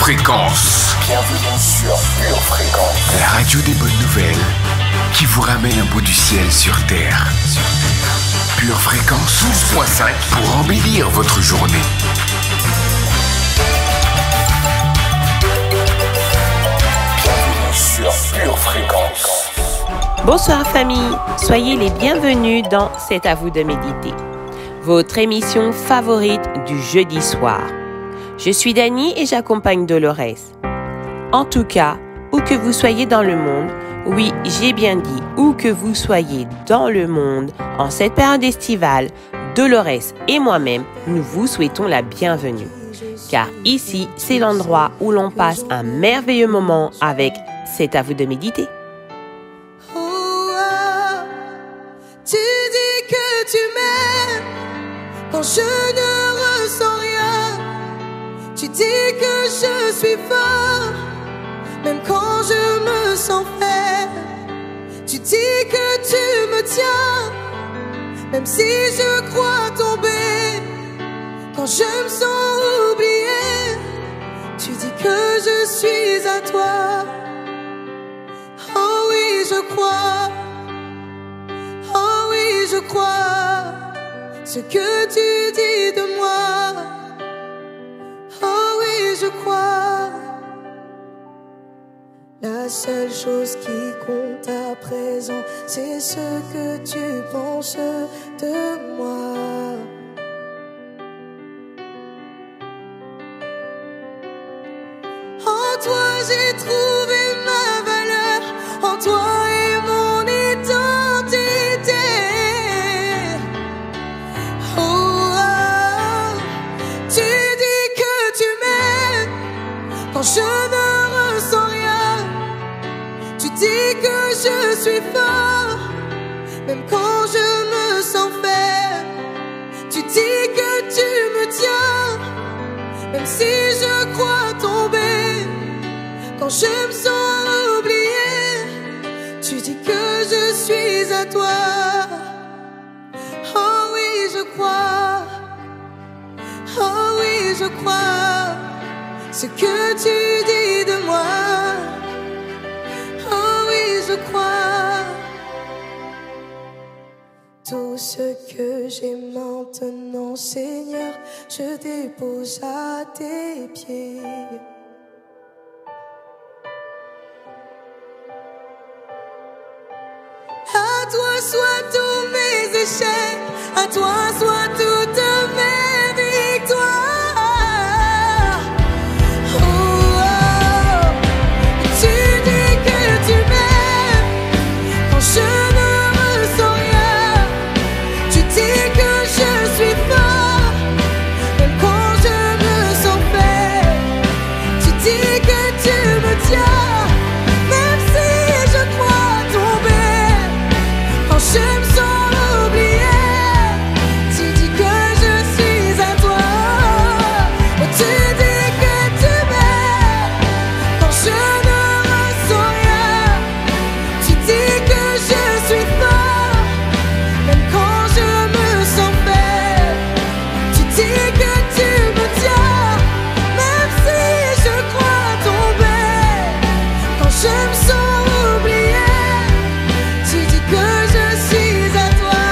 Fréquence. Bienvenue sur Pure Fréquence. La radio des bonnes nouvelles qui vous ramène un bout du ciel sur Terre. Pure Fréquence 12.5 pour embellir votre journée. Bienvenue sur Pure Fréquence. Bonsoir famille, soyez les bienvenus dans C'est à vous de méditer, votre émission favorite du jeudi soir. Je suis Dani et j'accompagne Dolores. En tout cas, où que vous soyez dans le monde, oui, j'ai bien dit où que vous soyez dans le monde, en cette période estivale, Dolores et moi-même, nous vous souhaitons la bienvenue. Car ici, c'est l'endroit où l'on passe un merveilleux moment avec C'est à vous de méditer. Tu dis que tu m'aimes quand je ne ressens rien. Tu dis que je suis fort même quand je me sens faible. Tu dis que tu me tiens même si je crois tomber. Quand je me sens oubliée, tu dis que je suis à toi. Oh oui, je crois. Oh oui, je crois ce que tu dis de moi. Oh oui, je crois. La seule chose qui compte à présent, c'est ce que tu penses de moi. En toi j'ai trouvé ma valeur, en toi est mon identité. Tu dis que tu m'aimes quand je ne ressens rien. Tu dis que je suis fort même quand je me sens faible. Tu dis que tu me tiens même si je crois tomber. Quand je me sens oubliée, tu dis que je suis à toi. Oh oui, je crois. Oh oui, je crois ce que tu dis de moi. Oh oui, je crois. Tout ce que j'ai maintenant, Seigneur, je dépose à tes pieds. À toi soient tous mes échecs, à toi soient toutes mes victoires. Tu dis que tu m'aimes quand je ne ressens rien. Tu dis que je suis fort même quand je me sens faible. Tu dis que tu me tiens même si je crois tomber. Quand je me sens oubliée, tu dis que je suis à toi. Oh, tu dis que tu m'aimes quand je ne ressens rien. Tu dis que je suis fort même quand je me sens faible. Tu dis que tu me tiens même si je crois tomber. Quand je me sens oubliée, tu dis que je suis à toi.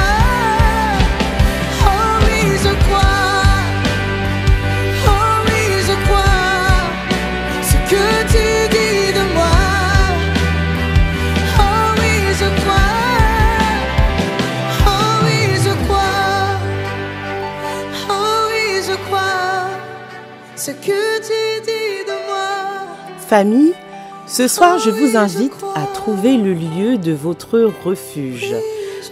Oh oui, je crois. Oh oui, je crois ce que tu dis de moi. Oh oui, je crois. Oh oui, je crois. Oh oui, je crois ce que tu dis de moi. Famille, ce soir, je vous invite à trouver le lieu de votre refuge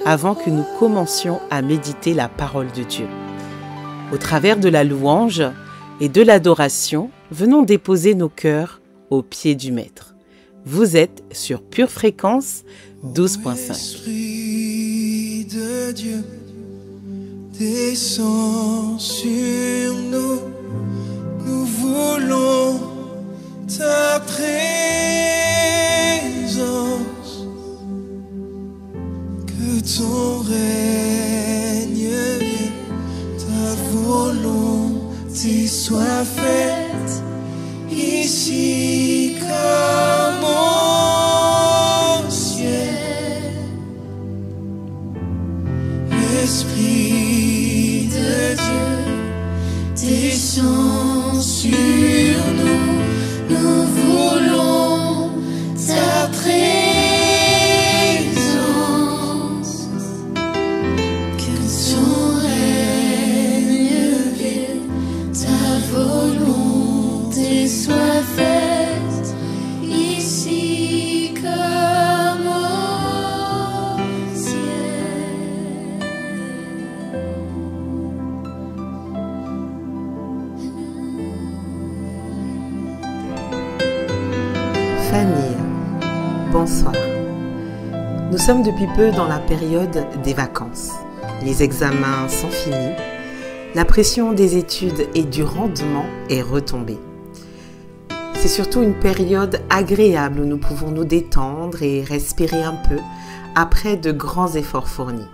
avant que nous commencions à méditer la parole de Dieu. Au travers de la louange et de l'adoration, venons déposer nos cœurs aux pieds du Maître. Vous êtes sur Pure Fréquence 12.5. Esprit de Dieu, descends sur nous, nous voulons ta présence, que ton règne vienne, ta volonté soit faite ici comme au ciel. L'Esprit de Dieu descend sur nous, nous voulons ta présence, que ton règne vienne, ta volonté soit faite, ici comme au ciel. Famille, bonsoir. Nous sommes depuis peu dans la période des vacances. Les examens sont finis. La pression des études et du rendement est retombée. C'est surtout une période agréable où nous pouvons nous détendre et respirer un peu après de grands efforts fournis.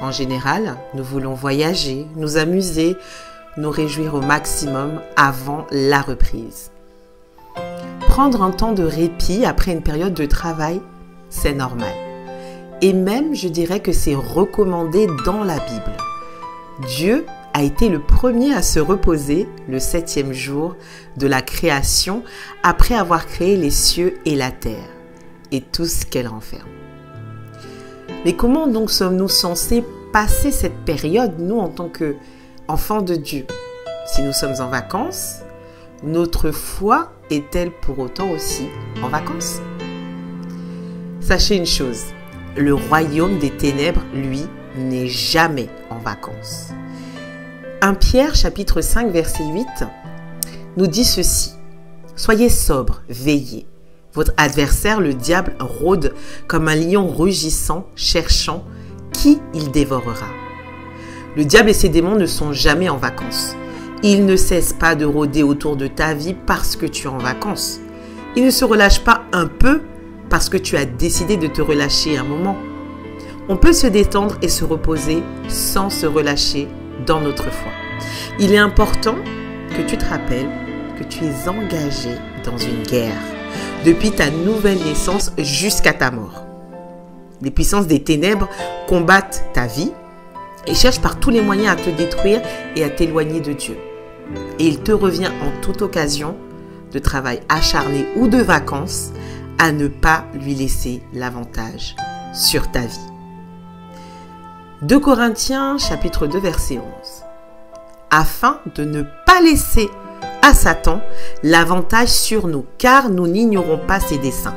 En général, nous voulons voyager, nous amuser, nous réjouir au maximum avant la reprise. Prendre un temps de répit après une période de travail, c'est normal. Et même, je dirais que c'est recommandé dans la Bible. Dieu a été le premier à se reposer le 7e jour de la création après avoir créé les cieux et la terre et tout ce qu'elle renferme. Mais comment donc sommes-nous censés passer cette période, nous en tant qu'enfants de Dieu? Si nous sommes en vacances, notre foi est-elle pour autant aussi en vacances? Sachez une chose, le royaume des ténèbres, lui, n'est jamais en vacances. 1 Pierre, chapitre 5, verset 8, nous dit ceci. « Soyez sobres, veillez. Votre adversaire, le diable, rôde comme un lion rugissant, cherchant qui il dévorera. » Le diable et ses démons ne sont jamais en vacances. Ils ne cessent pas de rôder autour de ta vie parce que tu es en vacances. Ils ne se relâchent pas un peu parce que tu as décidé de te relâcher un moment. On peut se détendre et se reposer sans se relâcher dans notre foi. Il est important que tu te rappelles que tu es engagé dans une guerre depuis ta nouvelle naissance jusqu'à ta mort. Les puissances des ténèbres combattent ta vie et cherchent par tous les moyens à te détruire et à t'éloigner de Dieu. Et il te revient en toute occasion de travail acharné ou de vacances à ne pas lui laisser l'avantage sur ta vie. 2 Corinthiens chapitre 2 verset 11. Afin de ne pas laisser à Satan l'avantage sur nous, car nous n'ignorons pas ses desseins.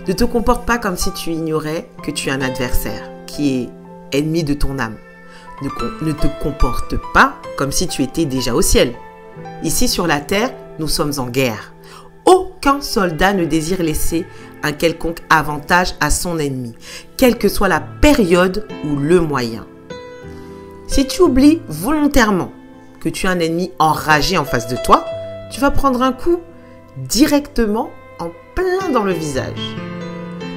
Ne te comporte pas comme si tu ignorais que tu es un adversaire qui est ennemi de ton âme. Ne te comporte pas comme si tu étais déjà au ciel. Ici sur la terre, nous sommes en guerre. Aucun soldat ne désire laisser un quelconque avantage à son ennemi, quelle que soit la période ou le moyen. Si tu oublies volontairement que tu as un ennemi enragé en face de toi, tu vas prendre un coup directement en plein dans le visage.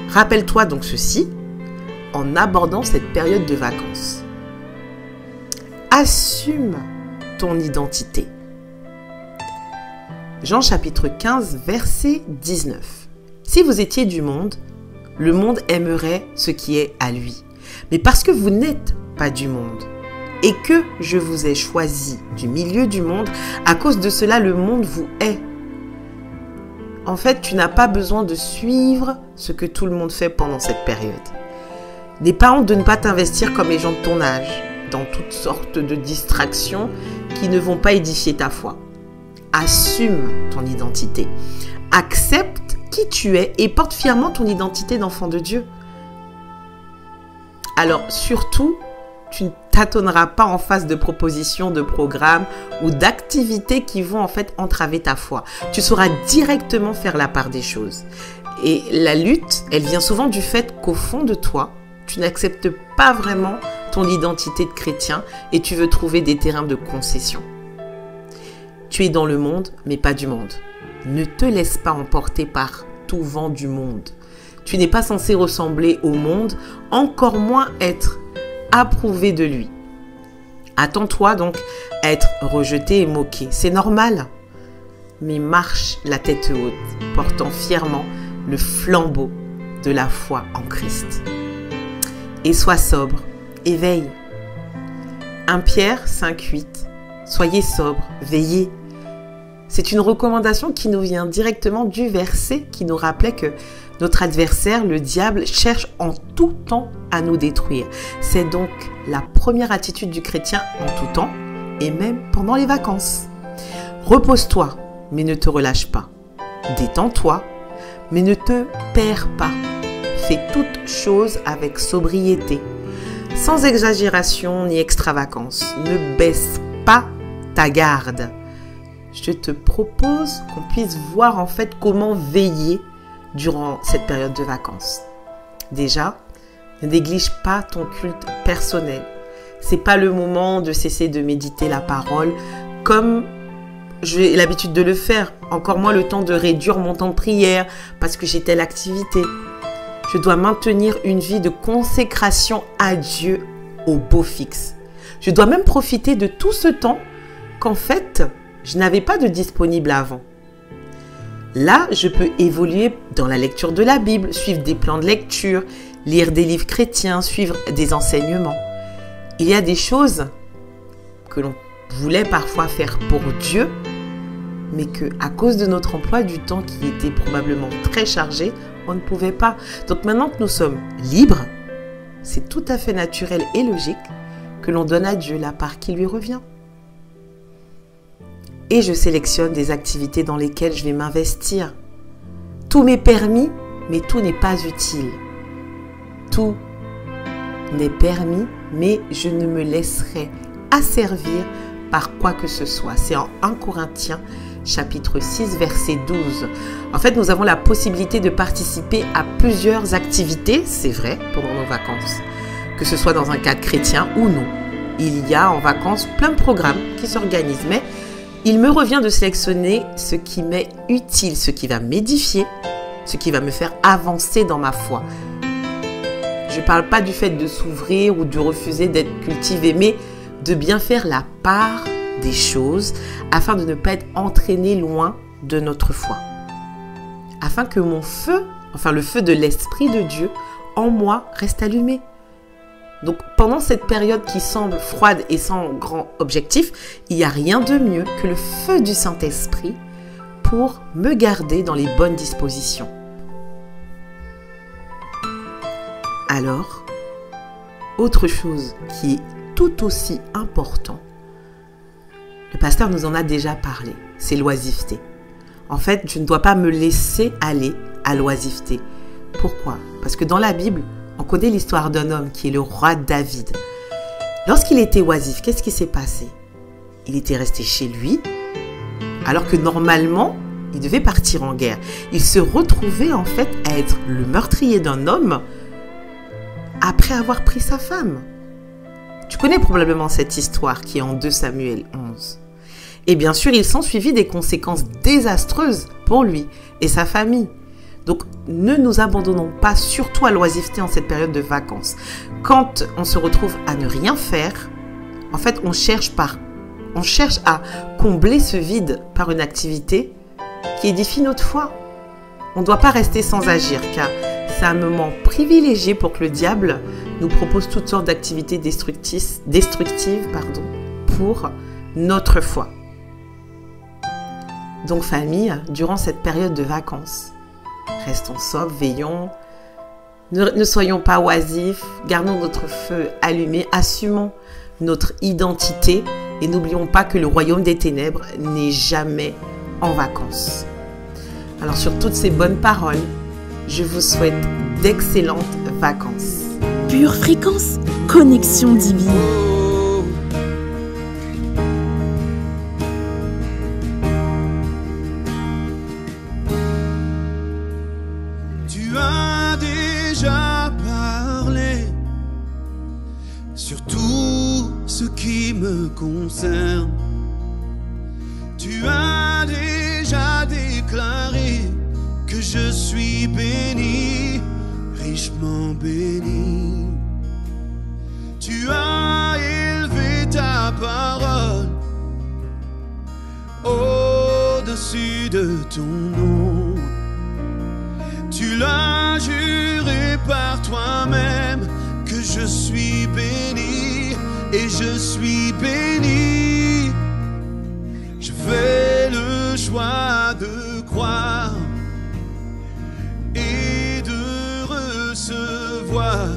Rappelle-toi donc ceci en abordant cette période de vacances. Assume ton identité. Jean chapitre 15, verset 19. Si vous étiez du monde, le monde aimerait ce qui est à lui. Mais parce que vous n'êtes pas du monde et que je vous ai choisi du milieu du monde, à cause de cela, le monde vous hait. En fait, tu n'as pas besoin de suivre ce que tout le monde fait pendant cette période. N'aie pas honte de ne pas t'investir comme les gens de ton âge, dans toutes sortes de distractions qui ne vont pas édifier ta foi. Assume ton identité. Accepte qui tu es et porte fièrement ton identité d'enfant de Dieu. Alors surtout, tu ne tâtonneras pas en face de propositions, de programmes ou d'activités qui vont en fait entraver ta foi. Tu sauras directement faire la part des choses. Et la lutte, elle vient souvent du fait qu'au fond de toi, tu n'acceptes pas vraiment ton identité de chrétien et tu veux trouver des terrains de concession. Tu es dans le monde, mais pas du monde. Ne te laisse pas emporter par tout vent du monde. Tu n'es pas censé ressembler au monde, encore moins être approuvé de lui. Attends-toi donc à être rejeté et moqué. C'est normal. mais marche la tête haute, portant fièrement le flambeau de la foi en Christ. Et sois sobre, et veille. 1 Pierre 5,8. Soyez sobre, veillez. C'est une recommandation qui nous vient directement du verset qui nous rappelait que notre adversaire, le diable, cherche en tout temps à nous détruire. C'est donc la première attitude du chrétien en tout temps et même pendant les vacances. Repose-toi, mais ne te relâche pas. Détends-toi, mais ne te perds pas. Fais toutes choses avec sobriété, sans exagération ni extravagance. Ne baisse pas ta garde. Je te propose qu'on puisse voir en fait comment veiller durant cette période de vacances. Déjà, ne néglige pas ton culte personnel. C'est pas le moment de cesser de méditer la parole comme j'ai l'habitude de le faire. Encore moins le temps de réduire mon temps de prière parce que j'ai telle activité. Je dois maintenir une vie de consécration à Dieu au beau fixe. Je dois même profiter de tout ce temps qu'en fait, je n'avais pas de disponible avant. Là, je peux évoluer dans la lecture de la Bible, suivre des plans de lecture, lire des livres chrétiens, suivre des enseignements. Il y a des choses que l'on voulait parfois faire pour Dieu, mais qu'à cause de notre emploi du temps qui était probablement très chargé, on ne pouvait pas. Donc maintenant que nous sommes libres, c'est tout à fait naturel et logique que l'on donne à Dieu la part qui lui revient. Et je sélectionne des activités dans lesquelles je vais m'investir. Tout m'est permis, mais tout n'est pas utile. Tout n'est permis, mais je ne me laisserai asservir par quoi que ce soit. C'est en 1 Corinthiens, chapitre 6, verset 12. En fait, nous avons la possibilité de participer à plusieurs activités, c'est vrai, pendant nos vacances. Que ce soit dans un cadre chrétien ou non. Il y a en vacances plein de programmes qui s'organisent, mais il me revient de sélectionner ce qui m'est utile, ce qui va m'édifier, ce qui va me faire avancer dans ma foi. Je ne parle pas du fait de s'ouvrir ou de refuser d'être cultivé, mais de bien faire la part des choses afin de ne pas être entraîné loin de notre foi. Afin que mon feu, enfin le feu de l'Esprit de Dieu en moi reste allumé. Donc pendant cette période qui semble froide et sans grand objectif, il n'y a rien de mieux que le feu du Saint-Esprit pour me garder dans les bonnes dispositions. Alors, autre chose qui est tout aussi important, le pasteur nous en a déjà parlé, c'est l'oisiveté. En fait, je ne dois pas me laisser aller à l'oisiveté. Pourquoi? Parce que dans la Bible, on connaît l'histoire d'un homme qui est le roi David. Lorsqu'il était oisif, qu'est-ce qui s'est passé? Il était resté chez lui, alors que normalement, il devait partir en guerre. Il se retrouvait en fait à être le meurtrier d'un homme après avoir pris sa femme. Tu connais probablement cette histoire qui est en 2 Samuel 11. Et bien sûr, il s'ensuivit des conséquences désastreuses pour lui et sa famille. Donc, ne nous abandonnons pas, surtout à l'oisiveté en cette période de vacances. Quand on se retrouve à ne rien faire, en fait, on cherche à combler ce vide par une activité qui édifie notre foi. On ne doit pas rester sans agir, car c'est un moment privilégié pour que le diable nous propose toutes sortes d'activités destructives pour notre foi. Donc, famille, durant cette période de vacances, restons sobres, veillons, ne soyons pas oisifs, gardons notre feu allumé, assumons notre identité et n'oublions pas que le royaume des ténèbres n'est jamais en vacances. Alors sur toutes ces bonnes paroles, je vous souhaite d'excellentes vacances. Pure fréquence, connexion divine. Tu as déjà parlé sur tout ce qui me concerne. Tu as déjà déclaré que je suis béni, richement béni. Tu as élevé ta parole au-dessus au-dessus de ton nom. Tu l'as juré par toi-même que je suis béni et je suis béni. Je fais le choix de croire et de recevoir.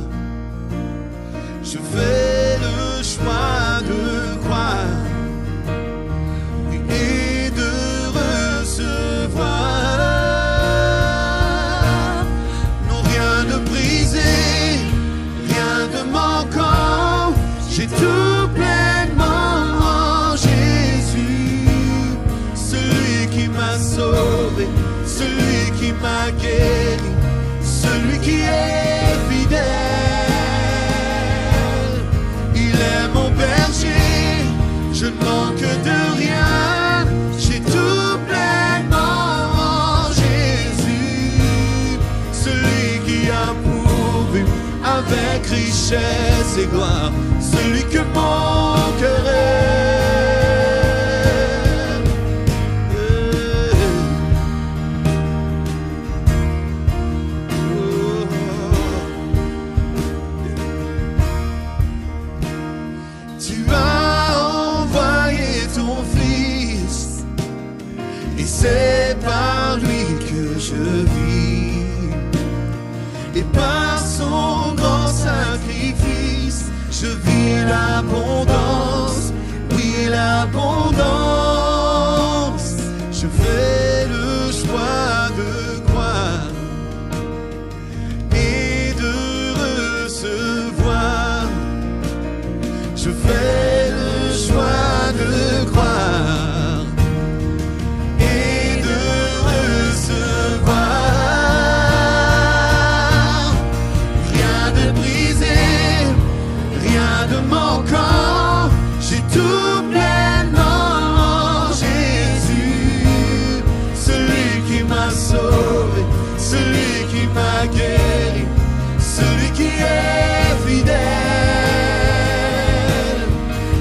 Je fais le choix de croire et de recevoir. Non, rien de brisé, rien de manquant. J'ai tout pleinement en Jésus, celui qui m'a sauvé, celui qui m'a guéri, celui qui est fidèle. Il est mon berger, je ne manque de rien. J'ai tout pleinement en Jésus, celui qui a pourvu avec richesse et gloire, celui que mon cœur aime. Tu as envoyé ton Fils, et c'est par lui que je vis, et par son grand sacrifice, je vis l'abondance, oui l'abondance. Je fais le choix de croire et de recevoir. Je fais le choix de croire et de recevoir. Rien de brisé, rien de manquant. J'ai tout pleinement en Jésus, celui qui m'a sauvé, celui qui m'a guéri, celui qui est fidèle.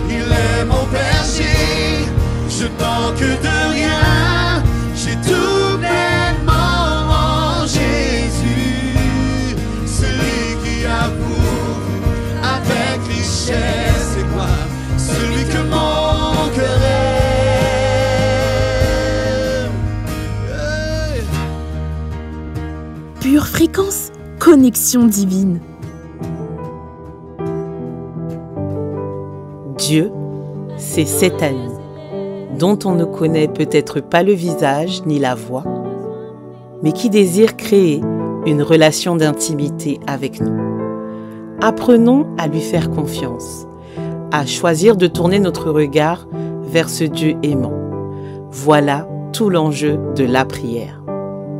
Il est mon berger, je manque de rien. J'ai tout pleinement en Jésus, celui qui a pourvu avec richesse et gloire, celui que mon cœur aime. Hey. Pure fréquence, connexion divine. Dieu, c'est cet ami dont on ne connaît peut-être pas le visage ni la voix, mais qui désire créer une relation d'intimité avec nous. Apprenons à lui faire confiance, à choisir de tourner notre regard vers ce Dieu aimant. Voilà tout l'enjeu de la prière.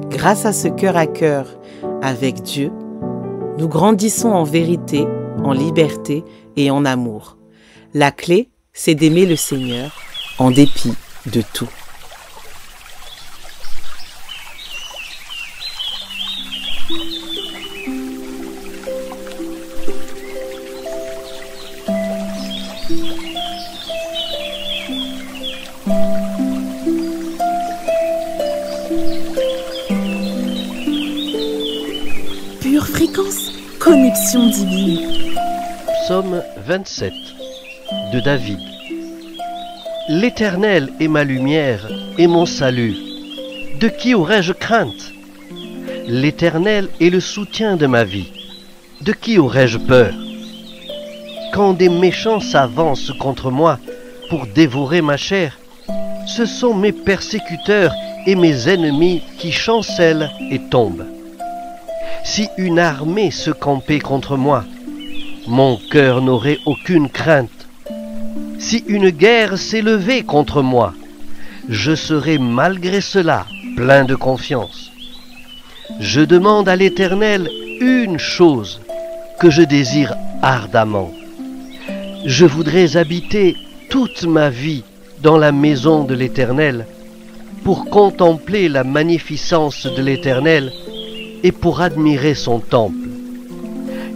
Grâce à ce cœur à cœur avec Dieu, nous grandissons en vérité, en liberté et en amour. La clé, c'est d'aimer le Seigneur en dépit de tout. Pure fréquence, connexion divine. Psaume 27 de David. L'Éternel est ma lumière et mon salut. De qui aurais-je crainte? L'Éternel est le soutien de ma vie. De qui aurais-je peur? Quand des méchants s'avancent contre moi pour dévorer ma chair, ce sont mes persécuteurs et mes ennemis qui chancellent et tombent. Si une armée se campait contre moi, mon cœur n'aurait aucune crainte. Si une guerre s'élevait contre moi, je serais malgré cela plein de confiance. Je demande à l'Éternel une chose que je désire ardemment. Je voudrais habiter toute ma vie dans la maison de l'Éternel pour contempler la magnificence de l'Éternel et pour admirer son temple.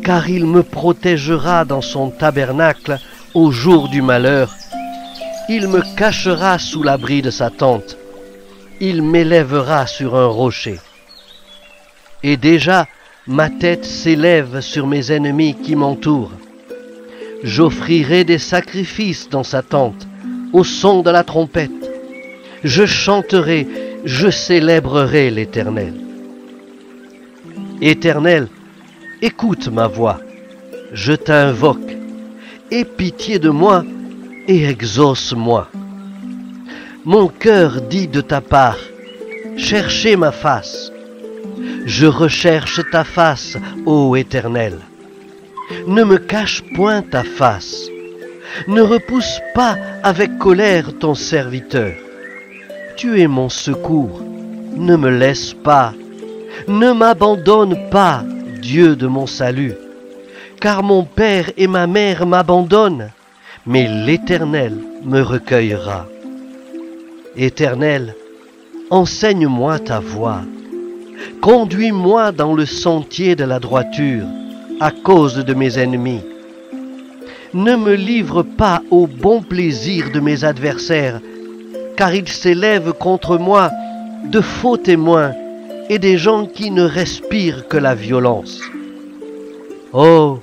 Car il me protégera dans son tabernacle au jour du malheur. Il me cachera sous l'abri de sa tente. il m'élèvera sur un rocher. Et déjà, ma tête s'élève sur mes ennemis qui m'entourent. J'offrirai des sacrifices dans sa tente, au son de la trompette. Je chanterai, je célébrerai l'Éternel. Éternel, écoute ma voix, je t'invoque, aie pitié de moi et exauce-moi. Mon cœur dit de ta part, cherchez ma face. Je recherche ta face, ô Éternel. Ne me cache point ta face. Ne repousse pas avec colère ton serviteur. Tu es mon secours. Ne me laisse pas. Ne m'abandonne pas, Dieu de mon salut. Car mon père et ma mère m'abandonnent, mais l'Éternel me recueillera. Éternel, enseigne-moi ta voie. Conduis-moi dans le sentier de la droiture, à cause de mes ennemis. Ne me livre pas au bon plaisir de mes adversaires, car ils s'élèvent contre moi de faux témoins et des gens qui ne respirent que la violence. Oh,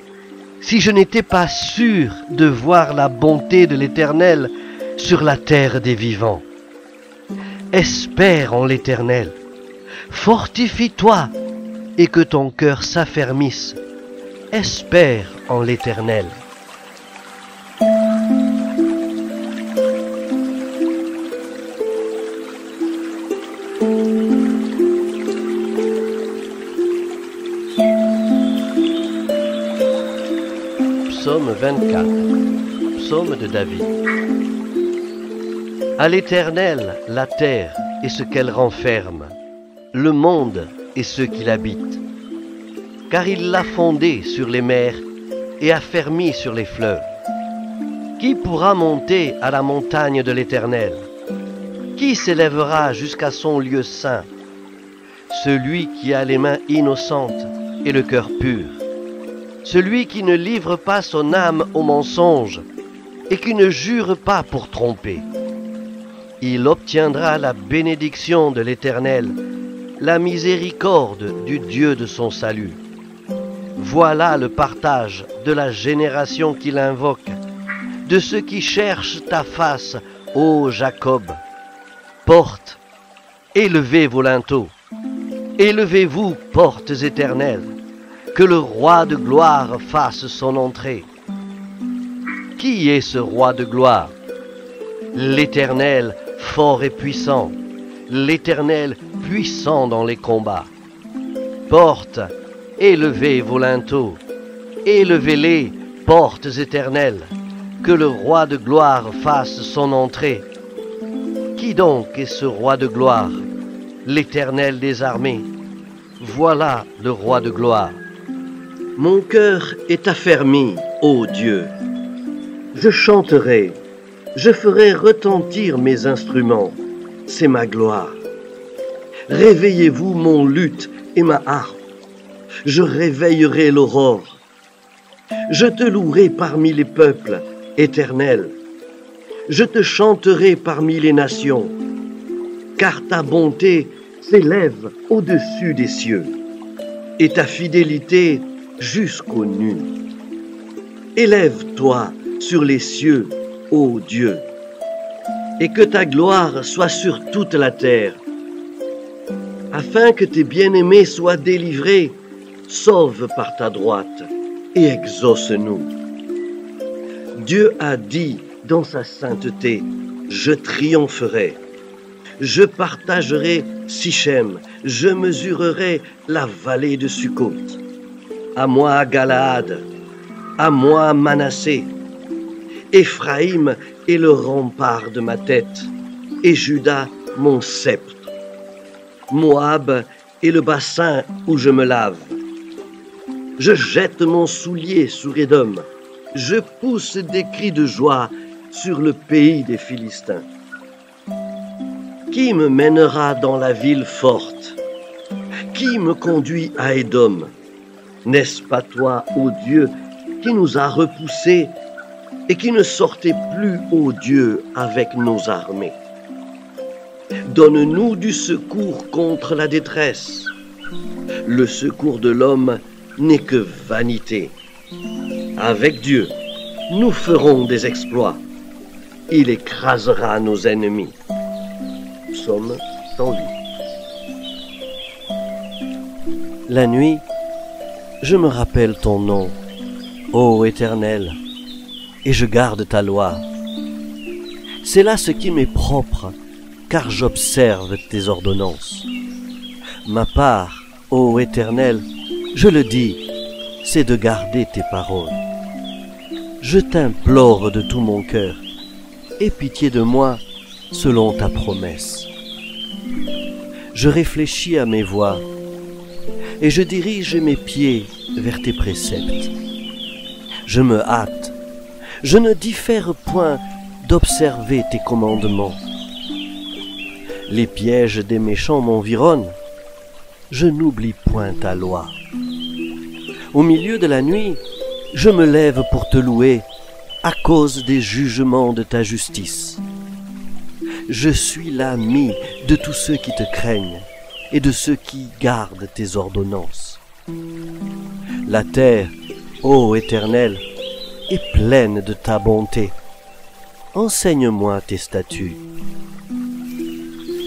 si je n'étais pas sûr de voir la bonté de l'Éternel sur la terre des vivants. Espère en l'Éternel, fortifie-toi et que ton cœur s'affermisse. Espère en l'Éternel. Psaume 24, psaume de David. À l'Éternel la terre et ce qu'elle renferme, le monde et ceux qui l'habitent. Car il l'a fondé sur les mers et affermi sur les fleuves. Qui pourra monter à la montagne de l'Éternel? Qui s'élèvera jusqu'à son lieu saint? Celui qui a les mains innocentes et le cœur pur. Celui qui ne livre pas son âme au mensonge et qui ne jure pas pour tromper. Il obtiendra la bénédiction de l'Éternel, la miséricorde du Dieu de son salut. Voilà le partage de la génération qui l'invoque, de ceux qui cherchent ta face, ô Jacob. Portes, élevez vos linteaux, élevez-vous, portes éternelles, que le roi de gloire fasse son entrée. Qui est ce roi de gloire? L'Éternel, fort et puissant, l'Éternel puissant dans les combats. Portes, élevez vos linteaux, élevez-les, portes éternelles, que le roi de gloire fasse son entrée. Qui donc est ce roi de gloire? L'Éternel des armées. Voilà le roi de gloire. Mon cœur est affermi, ô Dieu. Je chanterai, je ferai retentir mes instruments, c'est ma gloire. Réveillez-vous mon luth et ma harpe, je réveillerai l'aurore. Je te louerai parmi les peuples, Éternel. Je te chanterai parmi les nations, car ta bonté s'élève au-dessus des cieux, et ta fidélité jusqu'aux nues. Élève-toi sur les cieux, ô Dieu, et que ta gloire soit sur toute la terre. Afin que tes bien-aimés soient délivrés, sauve par ta droite et exauce-nous. Dieu a dit dans sa sainteté, je triompherai. Je partagerai Sichem, je mesurerai la vallée de Sukkot. À moi Galaad, à moi Manassé. Éphraïm est le rempart de ma tête, et Juda mon sceptre. Moab est le bassin où je me lave. Je jette mon soulier sur Édom, je pousse des cris de joie sur le pays des Philistins. Qui me mènera dans la ville forte? Qui me conduit à Édom? N'est-ce pas toi, ô Dieu, qui nous a repoussés et qui ne sortait plus, ô Dieu, avec nos armées? Donne-nous du secours contre la détresse. Le secours de l'homme n'est que vanité. Avec Dieu, nous ferons des exploits. Il écrasera nos ennemis. Psaume 108. La nuit, je me rappelle ton nom, ô Éternel, et je garde ta loi. C'est là ce qui m'est propre, car j'observe tes ordonnances. Ma part, ô Éternel, je le dis, c'est de garder tes paroles. Je t'implore de tout mon cœur, aie pitié de moi selon ta promesse. Je réfléchis à mes voies, et je dirige mes pieds vers tes préceptes. Je me hâte, je ne diffère point d'observer tes commandements. Les pièges des méchants m'environnent, je n'oublie point ta loi. Au milieu de la nuit, je me lève pour te louer à cause des jugements de ta justice. Je suis l'ami de tous ceux qui te craignent et de ceux qui gardent tes ordonnances. La terre, ô Éternel, est pleine de ta bonté. Enseigne-moi tes statuts.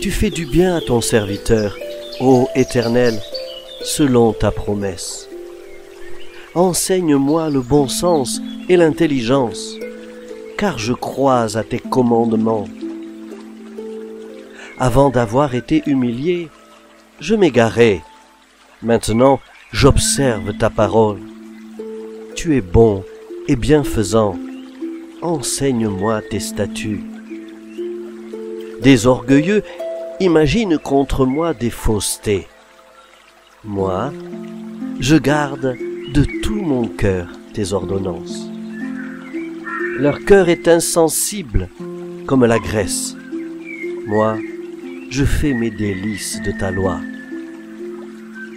Tu fais du bien à ton serviteur, ô Éternel, selon ta promesse. Enseigne-moi le bon sens et l'intelligence, car je crois à tes commandements. Avant d'avoir été humilié, je m'égarais. Maintenant, j'observe ta parole. Tu es bon et bienfaisant. Enseigne-moi tes statuts. Des orgueilleux imaginent contre moi des faussetés. Moi, je garde de tout mon cœur tes ordonnances. Leur cœur est insensible comme la graisse. Moi, je fais mes délices de ta loi.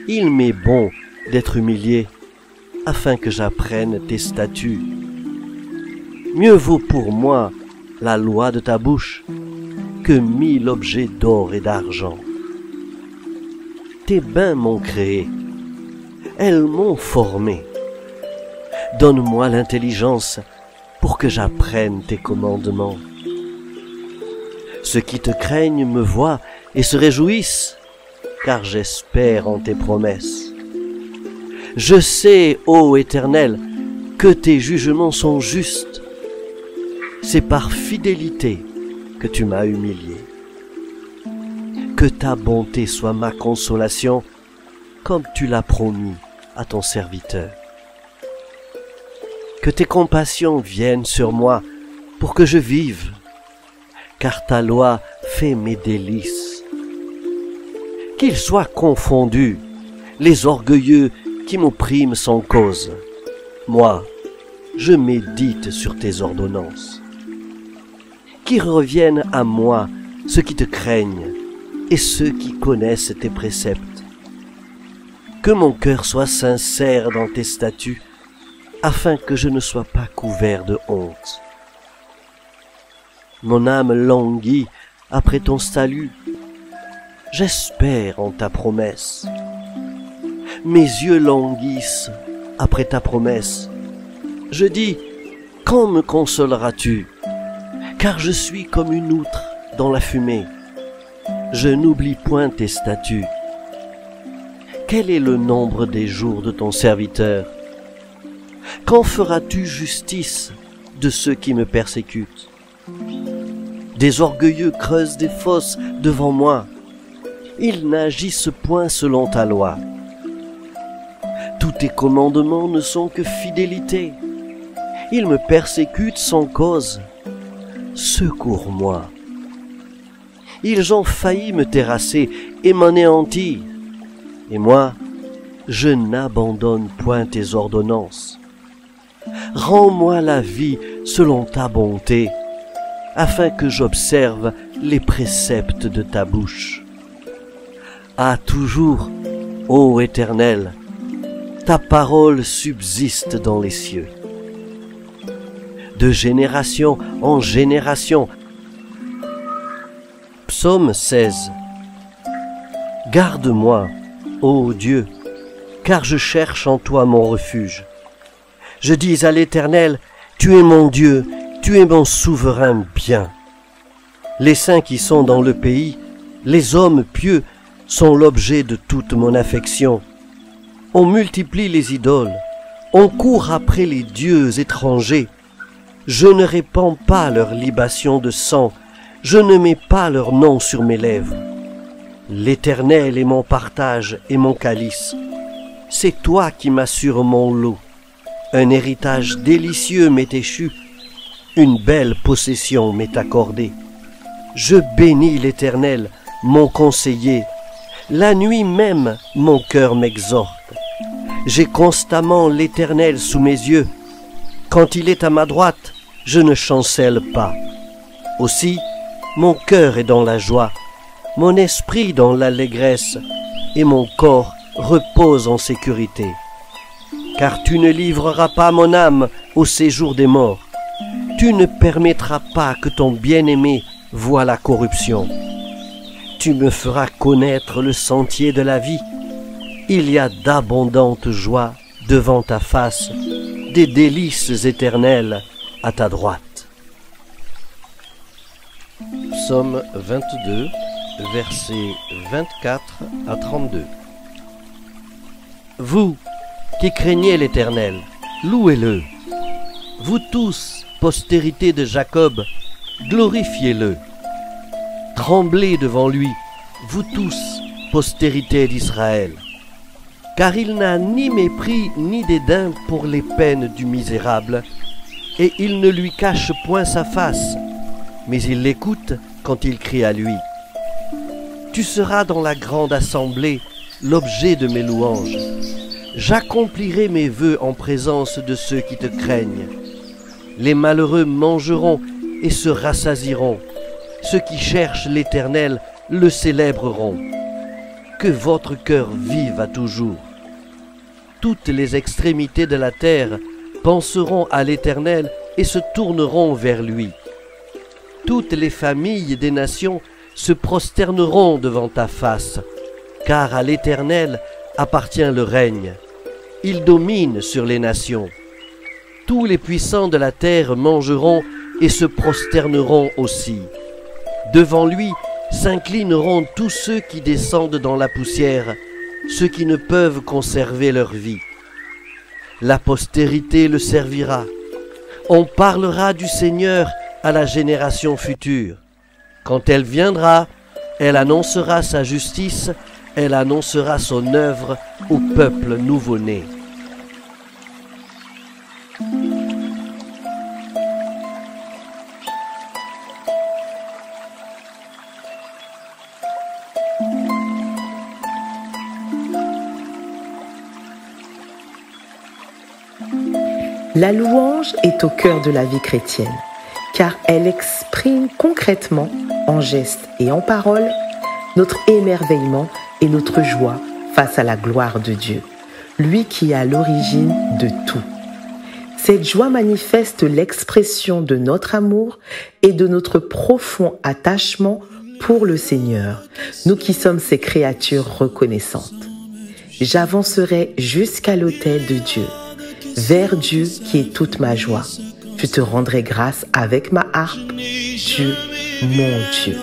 Il m'est bon d'être humilié afin que j'apprenne tes statuts. Mieux vaut pour moi la loi de ta bouche que 1000 objets d'or et d'argent. Tes mains m'ont créé, elles m'ont formé. Donne-moi l'intelligence pour que j'apprenne tes commandements. Ceux qui te craignent me voient et se réjouissent, car j'espère en tes promesses. Je sais, ô Éternel, que tes jugements sont justes. C'est par fidélité que tu m'as humilié. Que ta bonté soit ma consolation, comme tu l'as promis à ton serviteur. Que tes compassions viennent sur moi pour que je vive, car ta loi fait mes délices. Qu'ils soient confondus les orgueilleux qui m'oppriment sans cause. Moi, je médite sur tes ordonnances. Qu'ils reviennent à moi ceux qui te craignent et ceux qui connaissent tes préceptes. Que mon cœur soit sincère dans tes statuts, afin que je ne sois pas couvert de honte. Mon âme languit après ton salut. J'espère en ta promesse. Mes yeux languissent après ta promesse. Je dis, quand me consoleras-tu? Car je suis comme une outre dans la fumée. Je n'oublie point tes statuts. Quel est le nombre des jours de ton serviteur? Quand feras-tu justice de ceux qui me persécutent? Des orgueilleux creusent des fosses devant moi. Ils n'agissent point selon ta loi. Tous tes commandements ne sont que fidélité. Ils me persécutent sans cause. Secours-moi. Ils ont failli me terrasser et m'anéantir. Et moi, je n'abandonne point tes ordonnances. Rends-moi la vie selon ta bonté, afin que j'observe les préceptes de ta bouche. À toujours, ô Éternel, ta parole subsiste dans les cieux. De génération en génération. Psaume 16. Garde-moi, ô Dieu, car je cherche en toi mon refuge. Je dis à l'Éternel, tu es mon Dieu, tu es mon souverain bien. Les saints qui sont dans le pays, les hommes pieux, sont l'objet de toute mon affection. On multiplie les idoles, on court après les dieux étrangers. Je ne répands pas leur libation de sang, je ne mets pas leur nom sur mes lèvres. L'Éternel est mon partage et mon calice. C'est toi qui m'assures mon lot. Un héritage délicieux m'est échu, une belle possession m'est accordée. Je bénis l'Éternel, mon conseiller. La nuit même, mon cœur m'exhorte. J'ai constamment l'Éternel sous mes yeux. Quand il est à ma droite, je ne chancelle pas. Aussi, mon cœur est dans la joie, mon esprit dans l'allégresse, et mon corps repose en sécurité. Car tu ne livreras pas mon âme au séjour des morts. Tu ne permettras pas que ton bien-aimé voie la corruption. Tu me feras connaître le sentier de la vie. Il y a d'abondantes joies devant ta face, des délices éternelles à ta droite. Psaume 22, versets 24 à 32. Vous qui craignez l'Éternel, louez-le. Vous tous, postérité de Jacob, glorifiez-le. Tremblez devant lui, vous tous, postérité d'Israël. Car il n'a ni mépris ni dédain pour les peines du misérable, et il ne lui cache point sa face, mais il l'écoute quand il crie à lui. Tu seras dans la grande assemblée l'objet de mes louanges. J'accomplirai mes vœux en présence de ceux qui te craignent. Les malheureux mangeront et se rassasieront. Ceux qui cherchent l'Éternel le célébreront. Que votre cœur vive à toujours. Toutes les extrémités de la terre penseront à l'Éternel et se tourneront vers lui. Toutes les familles des nations se prosterneront devant ta face, car à l'Éternel appartient le règne. Il domine sur les nations. Tous les puissants de la terre mangeront et se prosterneront aussi. Devant lui s'inclineront tous ceux qui descendent dans la poussière, ceux qui ne peuvent conserver leur vie. La postérité le servira. On parlera du Seigneur à la génération future. Quand elle viendra, elle annoncera sa justice, elle annoncera son œuvre au peuple nouveau-né. La louange est au cœur de la vie chrétienne, car elle exprime concrètement, en gestes et en paroles, notre émerveillement et notre joie face à la gloire de Dieu, lui qui est à l'origine de tout. Cette joie manifeste l'expression de notre amour et de notre profond attachement pour le Seigneur, nous qui sommes ses créatures reconnaissantes. J'avancerai jusqu'à l'autel de Dieu, vers Dieu qui est toute ma joie. Je te rendrai grâce avec ma harpe, Dieu, mon Dieu.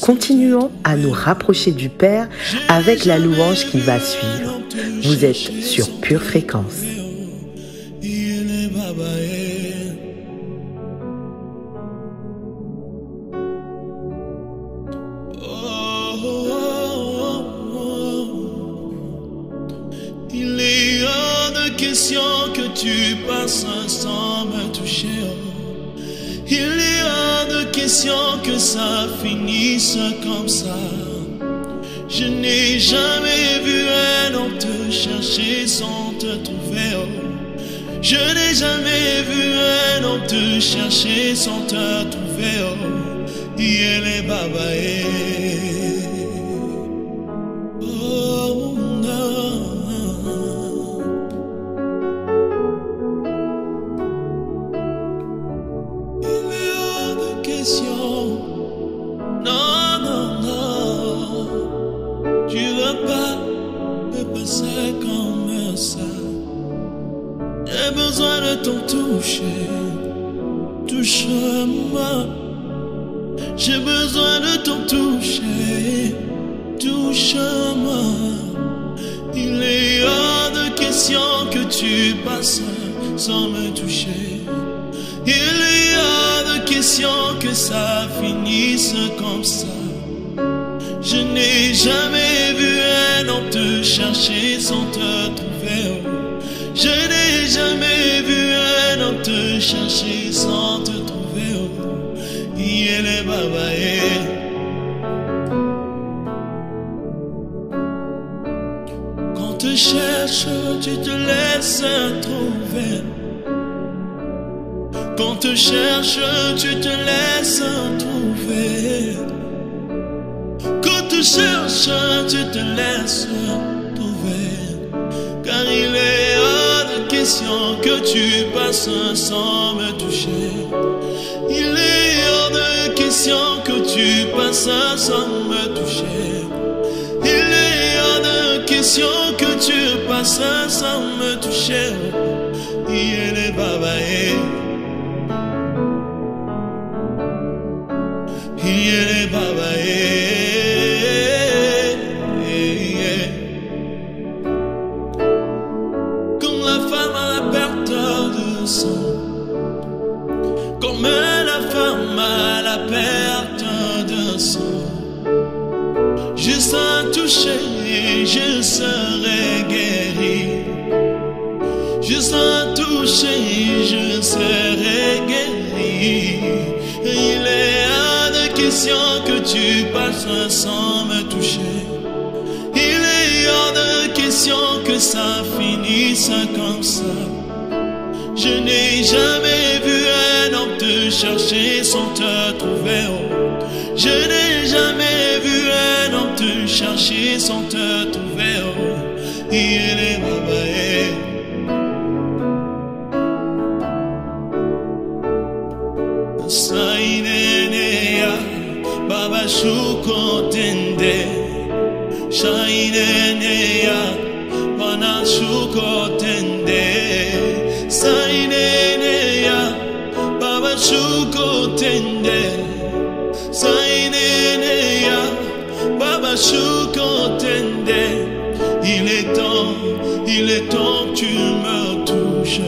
Continuons à nous rapprocher du Père avec la louange qui va suivre. Vous êtes sur Pure Fréquence. Il est hors de question que tu passes sans me toucher. Il est hors de question que ça finisse comme ça. Je n'ai jamais vu un homme te chercher sans te trouver. Je n'ai jamais vu un homme te chercher sans te trouver. Il est babaé. Oh non. Il est hors de question. Non. pas me passer comme ça. J'ai besoin de ton toucher, touche-moi. J'ai besoin de ton toucher, touche-moi. Il est hors de question que tu passes sans me toucher. Il est hors de question que ça finisse comme ça. Je n'ai jamais vu un homme te chercher sans te trouver. Je n'ai jamais vu un homme te chercher sans te trouver. Il est babaé. Quand te cherche, tu te laisses trouver. Quand te cherche, tu te laisses trouver. Quand te cherche, tu te laisses trouver. Car il est hors de question que tu passes sans me toucher. Il est hors de question que tu passes sans me toucher. Il est hors de question que tu passes sans me toucher. Il est babaé. Il est babaé. Comme la femme à la perte de sang. Juste un toucher, je serai guéri. Juste un toucher, je serai guéri. Il est hors de question que tu passes sans me toucher. Il est hors de question que ça finisse comme ça. Je n'ai jamais vu un homme te chercher sans te trouver. Oh. Je n'ai jamais vu un homme te chercher sans te trouver. Oh. Il est babaé. Sainenea, baba shuko tende. Sainenea, bana shuko tende. Sainenea, baba shuko tende. Sainenea, baba shuko tende. Il est temps que tu me touches.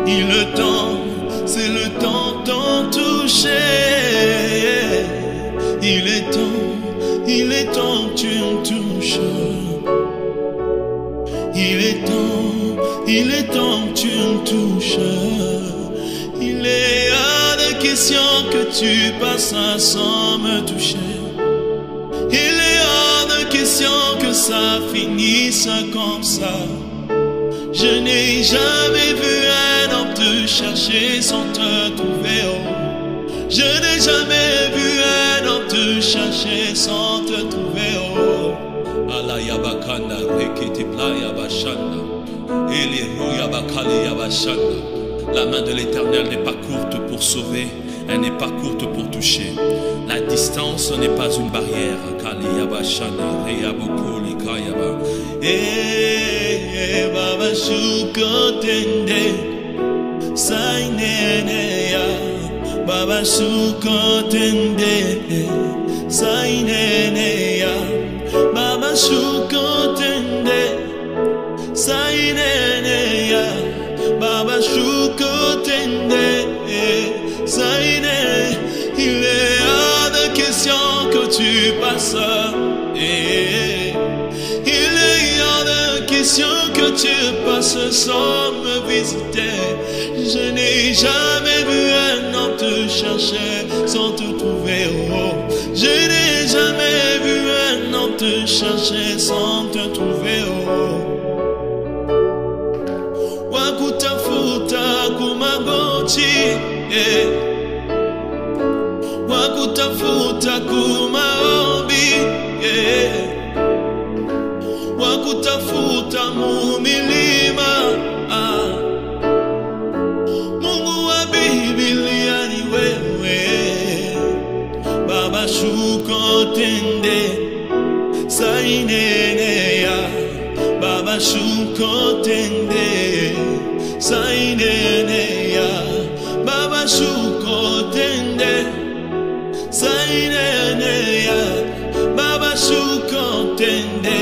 Il est temps, c'est le temps d'en toucher. Il est temps que tu me touches. Il est temps que tu me touches. Il est hors de question que tu passes sans me toucher. Il est hors de question que ça finisse comme ça. Je n'ai jamais vu un homme te chercher sans te trouver. Oh. Je n'ai jamais vu un homme te chercher sans te trouver. Oh. Alayabakanda, rekete playa bashanda. Elihuya bakali yabashanda. La main de l'Éternel n'est pas courte pour sauver, elle n'est pas courte pour toucher. La distance n'est pas une barrière. Kali yabashanda, reyabokoli kayaba. Baba shuko tende. Sainenea, baba shuko tende. Sainenea, baba shuko tende. Sainenea, baba shuko tende. Saine, il est hors de question que tu passes. Il est hors de question que tu passes sans me visiter. Je n'ai jamais vu un homme te chercher sans te trouver. Oh. Je n'ai jamais vu un homme te chercher sans te trouver. Oh. Wakutafuta kumagoti, wakutafuta kumaombi, wakutafuta mumilima. Mungu wa Biblia ni wewe. Baba shuko tende. sainene ya baba shuko tende sainene ya baba shuko tende sainene ya baba shuko tende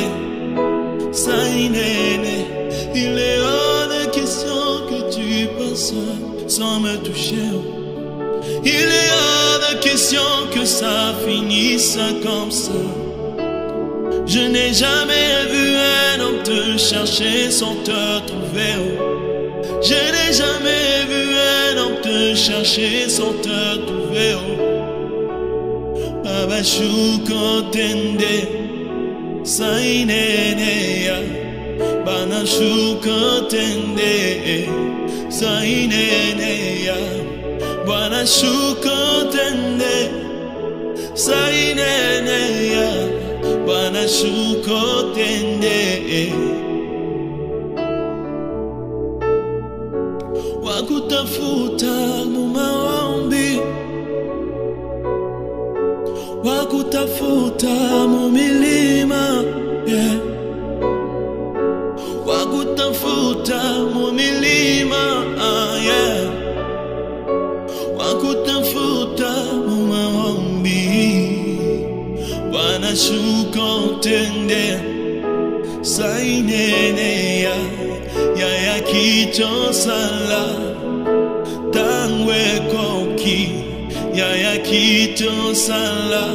sainene. Il est hors de question que tu passes sans me toucher. Il est hors de question que ça finisse comme ça. Je n'ai jamais vu un homme te chercher sans te trouver. Je n'ai jamais vu un homme te chercher sans te trouver. Baba shuko tende sainene ya bana shuko tende sainene ya bana shuko tende sainene ya bana shuko tende wakutafuta mu maombi wakutafuta mu milima yeah. Wakutafuta mu milima yeah. Wakutafuta mu maombi Bwana shuko tende sainene ya ya kicho sala tangwe koki ya kicho sala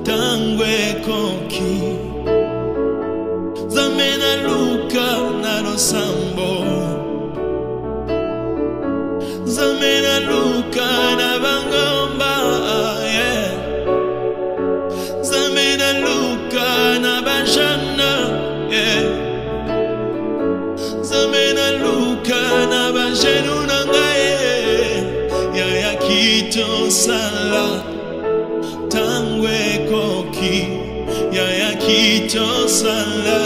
tangwe koki zamena luka nano sambo zamena luka na bangomba yeah. Zamena luka na bajana yeah. Zamena luka na bajenu nangaye ya kito sala tangwe koki ya kito sala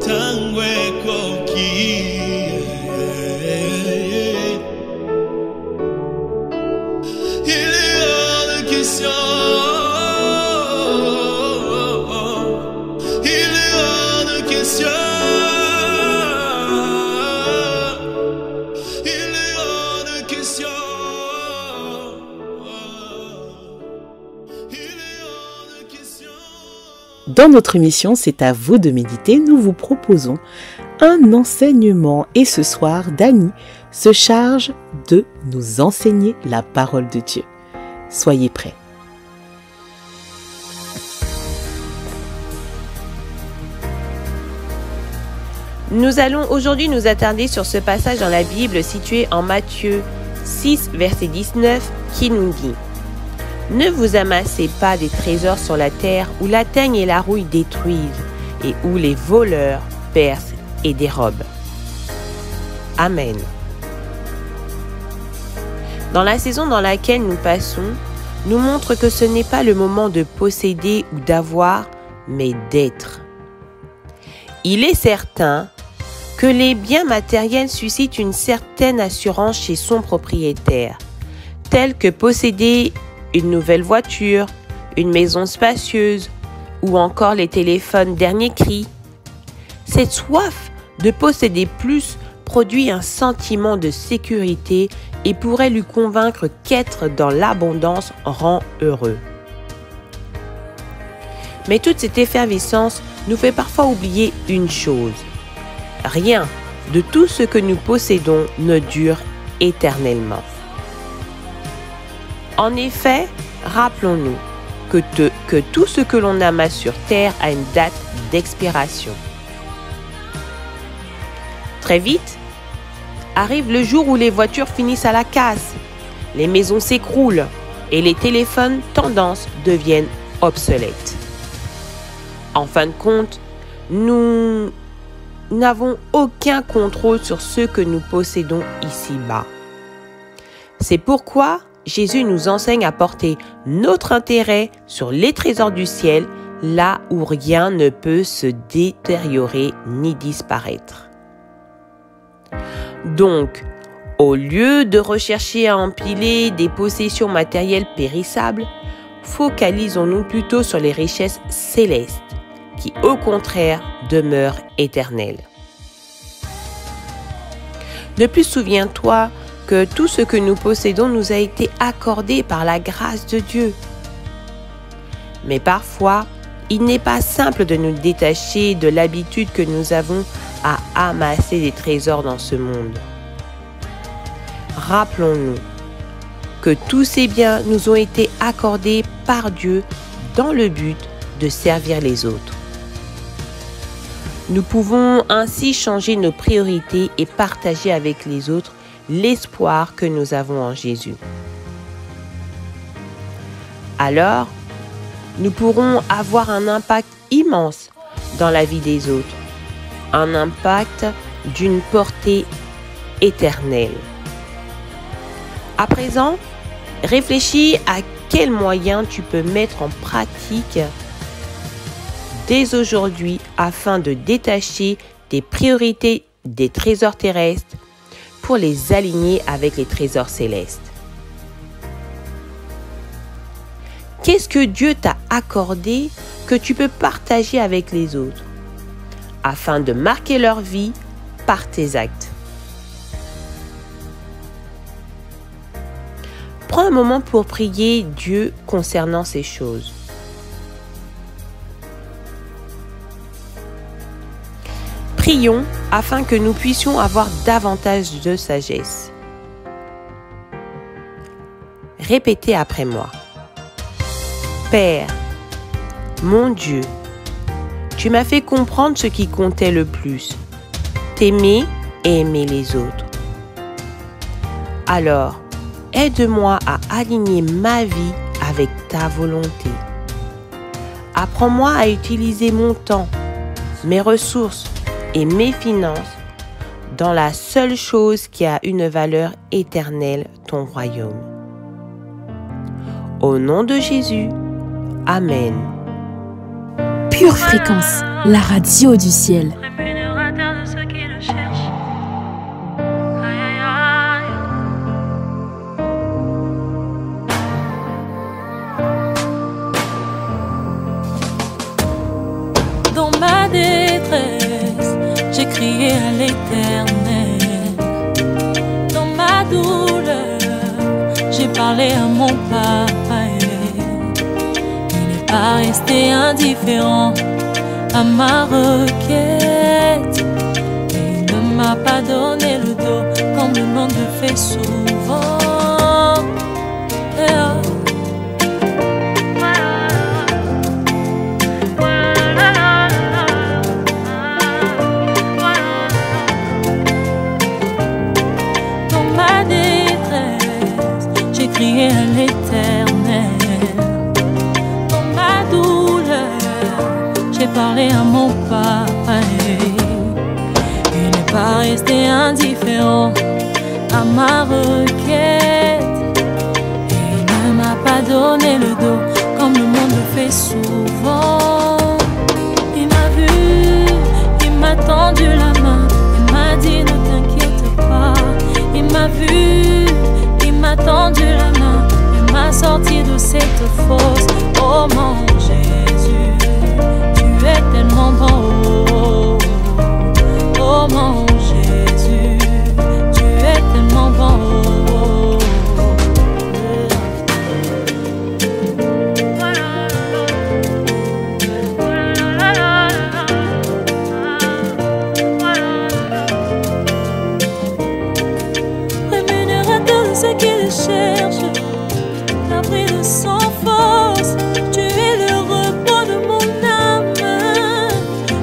tangwe koki il est hors de question il est hors de question il est hors de question il est hors de question. Dans notre émission C'est à vous de méditer, nous vous proposons un enseignement et ce soir, Dany se charge de nous enseigner la parole de Dieu. Soyez prêts. Nous allons aujourd'hui nous attarder sur ce passage dans la Bible situé en Matthieu 6, verset 19, qui nous dit « Ne vous amassez pas des trésors sur la terre où la teigne et la rouille détruisent et où les voleurs percent et dérobent. » Amen. Dans la saison dans laquelle nous passons, nous montre que ce n'est pas le moment de posséder ou d'avoir, mais d'être. Il est certain que les biens matériels suscitent une certaine assurance chez son propriétaire, tels que posséder une nouvelle voiture, une maison spacieuse ou encore les téléphones dernier cri. Cette soif de posséder plus produit un sentiment de sécurité et pourrait lui convaincre qu'être dans l'abondance rend heureux. Mais toute cette effervescence nous fait parfois oublier une chose. Rien de tout ce que nous possédons ne dure éternellement. En effet, rappelons-nous que tout ce que l'on amasse sur terre a une date d'expiration. Très vite, arrive le jour où les voitures finissent à la casse, les maisons s'écroulent et les téléphones tendances deviennent obsolètes. En fin de compte, nous n'avons aucun contrôle sur ce que nous possédons ici-bas. C'est pourquoi Jésus nous enseigne à porter notre intérêt sur les trésors du ciel, là où rien ne peut se détériorer ni disparaître. Donc, au lieu de rechercher à empiler des possessions matérielles périssables, focalisons-nous plutôt sur les richesses célestes, qui au contraire demeurent éternelles. De plus, souviens-toi que tout ce que nous possédons nous a été accordé par la grâce de Dieu. Mais parfois, il n'est pas simple de nous détacher de l'habitude que nous avons à amasser des trésors dans ce monde. Rappelons-nous que tous ces biens nous ont été accordés par Dieu dans le but de servir les autres. Nous pouvons ainsi changer nos priorités et partager avec les autres l'espoir que nous avons en Jésus. Alors, nous pourrons avoir un impact immense dans la vie des autres, un impact d'une portée éternelle. À présent, réfléchis à quels moyens tu peux mettre en pratique dès aujourd'hui afin de détacher tes priorités des trésors terrestres pour les aligner avec les trésors célestes. Qu'est-ce que Dieu t'a accordé que tu peux partager avec les autres afin de marquer leur vie par tes actes? Prends un moment pour prier Dieu concernant ces choses. Prions afin que nous puissions avoir davantage de sagesse. Répétez après moi. Père, mon Dieu, tu m'as fait comprendre ce qui comptait le plus, t'aimer et aimer les autres. Alors, aide-moi à aligner ma vie avec ta volonté. Apprends-moi à utiliser mon temps, mes ressources et mes finances dans la seule chose qui a une valeur éternelle, ton royaume. Au nom de Jésus, Amen. Pure Fréquence, la radio du ciel. Rémunérateur de ceux qui le cherchent. Aïe, aïe, aïe. Dans ma détresse, j'ai crié à l'Éternel. Dans ma douleur, j'ai parlé à mon Papa. Pas rester indifférent à ma requête. Et il ne m'a pas donné le dos comme le monde le fait souvent. Dans ma détresse, j'ai crié à l'Éternel. J'ai parlé à mon Papa. Il n'est pas resté indifférent à ma requête. Et il ne m'a pas donné le dos comme le monde le fait souvent. Il m'a vu, il m'a tendu la main, il m'a dit ne t'inquiète pas. Il m'a vu, il m'a tendu la main, il m'a sorti de cette fosse. Oh mon Jésus, tu es tellement bon. Oh mon Jésus, tu es tellement bon. Rémunérateur de ceux qui le cherchent, l'abri de sans force, tu es le repos de mon âme,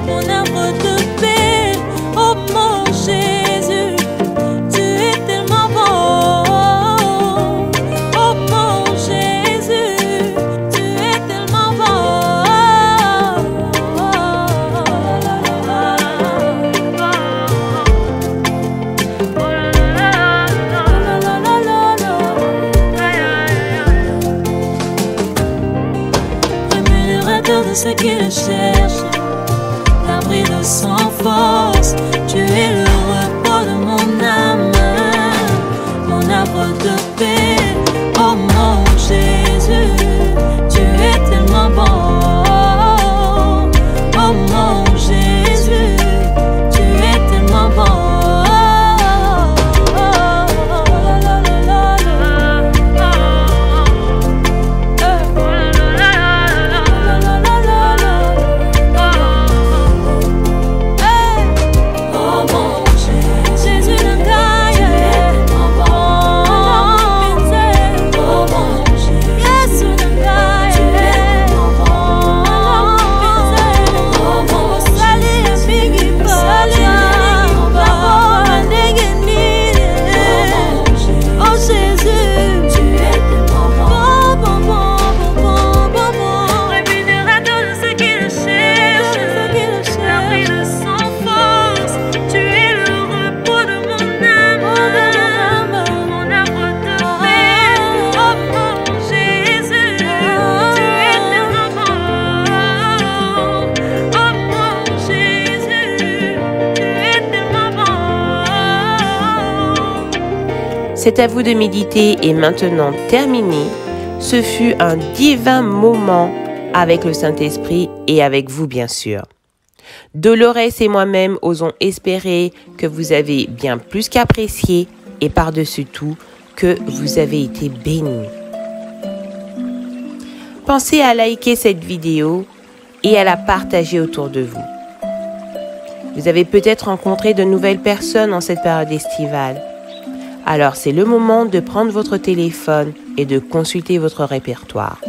mon arbre de paix. Oh mon Jésus, tu es tellement bon. Oh mon Jésus, tu es tellement bon. Rémunérateur de ceux qui le cherchent, l'abri de sans force, tu es le repos de mon âme, mon arbre de paix. Oh mon Jésus, tu C'est à vous de méditer est maintenant terminé. Ce fut un divin moment avec le Saint-Esprit et avec vous bien sûr. Dolores et moi-même osons espérer que vous avez bien plus qu'apprécié et par-dessus tout que vous avez été bénis. Pensez à liker cette vidéo et à la partager autour de vous. Vous avez peut-être rencontré de nouvelles personnes en cette période estivale. Alors c'est le moment de prendre votre téléphone et de consulter votre répertoire.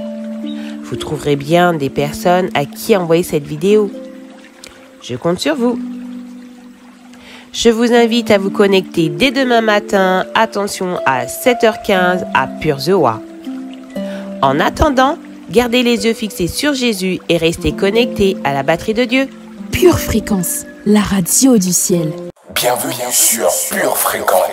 Vous trouverez bien des personnes à qui envoyer cette vidéo. Je compte sur vous. Je vous invite à vous connecter dès demain matin, attention à 7h15 à Pure Zoa. En attendant, gardez les yeux fixés sur Jésus et restez connectés à la batterie de Dieu. Pure Fréquence, la radio du ciel. Bienvenue sur Pure Fréquence.